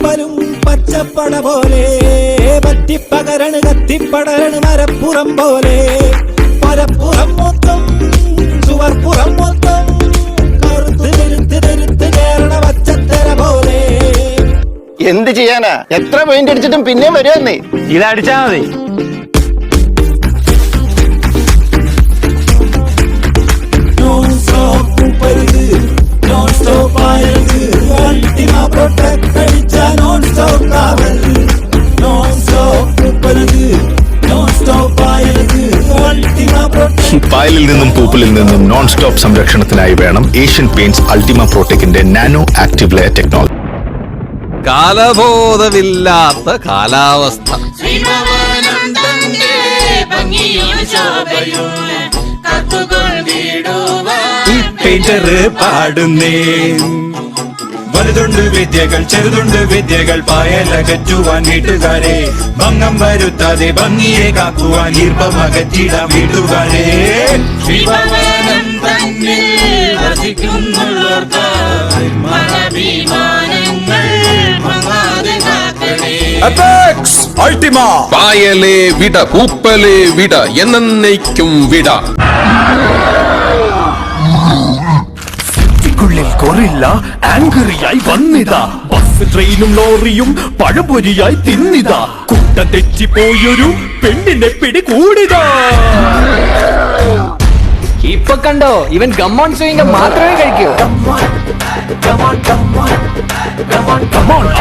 കപ്പലും പച്ചപ്പട പോലെ പറ്റിപ്പകരണ കത്തിപ്പടരണ മരപ്പുറം പോലെ പരപ്പുറം മൊത്തം ചുവർപ്പുറം മൊത്തം കറുത്ത് തെരുത്ത് തെരുത്ത് കേരള പച്ചത്തര പോലെ. എന്ത് ചെയ്യാനാ, എത്ര പെയിന്റ് അടിച്ചിട്ടും പിന്നെ വരുമെന്നേ. ഇതടിച്ചാ മതി. പായലിൽ നിന്നും പൂപ്പലിൽ നിന്നും നോൺ സ്റ്റോപ്പ് സംരക്ഷണത്തിനായി വേണം ഏഷ്യൻ പെയിന്റ്സ് അൾട്ടിമ പ്രോടെക്കിന്റെ നാനോ ആക്റ്റീവ് ലെയർ ടെക്നോളജി. കാലബോധമില്ലാത്ത കാലാവസ്ഥ. ഈ പെയിന്റർ പാടുന്നേ വലുതുണ്ട് വിദ്യകൾ ചെറുതുണ്ട് വിദ്യകൾ പായലകറ്റുവാൻ വീട്ടുകാരെ ഭംഗം വരുത്താതെ ഭംഗിയെ കാക്കുവാൻ ഈർപ്പമകറ്റിടാം വീട്ടുകാരെ. പായലേ വിട, പൂപ്പലേ വിട, എന്നേക്കും വിട. കൊറില്ല ആങ്കറിയായി വന്നിതാ. ബസ് ട്രെയിനും ലോറിയും പഴപൊരിയായി തിന്നിതാ. കുട്ട തെറ്റിപ്പോയൊരു പെണ്ണിനെ പിടികൂടിതാ. ഇപ്പൊ കണ്ടോ, ഇവൻ ഗമ്മോൺ സ്വിംഗ് മാത്രമേ കഴിക്കൂ.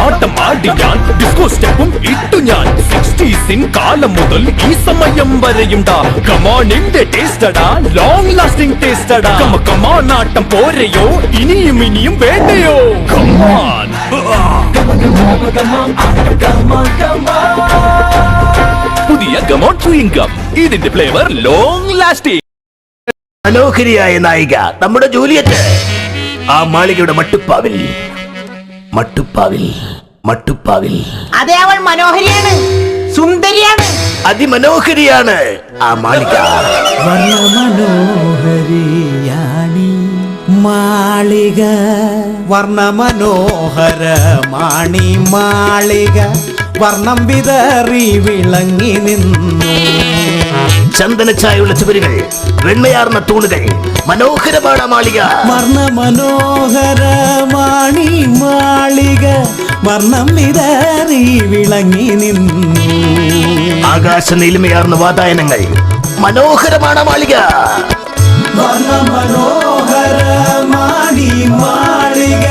ആട്ടം ആടി ഞാൻ, ഡിസ്കോ സ്റ്റെപ്പും ഇട്ടു ഞാൻ. 60s കാലം മുതൽ ഈ സമയം വരെയുണ്ടാ. കമോണിന്റെ ടേസ്റ്റടാ, ലോങ് ലാസ്റ്റിംഗ് ടേസ്റ്റടാ. കമോൺ ആട്ടം പോരെയോ, ഇനിയും ഇനിയും വേണ്ടയോ? കമോൺ പുതിയ ഗമോൺ ചൂയിങ് ഗം, ഇതിന്റെ ഫ്ലേവർ ലോങ് ലാസ്റ്റിംഗ്. മനോഹരിയായ നായിക നമ്മുടെ ജൂലിയറ്റ് ആ മാളികയുടെ മട്ടുപ്പാവിൽ മട്ടുപ്പാവിൽ മട്ടുപ്പാവിൽ. അതെ, അവൾ മനോഹരിയാണ്, സുന്ദരിയാണ്, അതിമനോഹരിയാണ് ആ മാളിക. വർണ്ണമനോഹരിയാണി മാളിക, വർണ്ണമനോഹരമാണി മാളിക, വർണ്ണം വിതറി വിളങ്ങി നിന്നു. ചന്ദനച്ചായുള്ള ചുവരുകൾ, വെണ്ണയാർന്ന തൂണുകൾ, മനോഹരമാണ് മാളിക. വർണ്ണമനോഹരമാണി മാളിക, വർണ്ണം വിതറി വിളങ്ങി നിന്നു. ആകാശ നീലിമയാർന്ന വാതായനങ്ങൾ, മനോഹരമാണ് മാളിക. വർണ്ണമനോഹരമാണി മാളിക,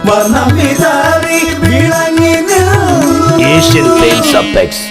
വർണ്ണം വിതറി വിളങ്ങി നിന്നു. Asian paints apex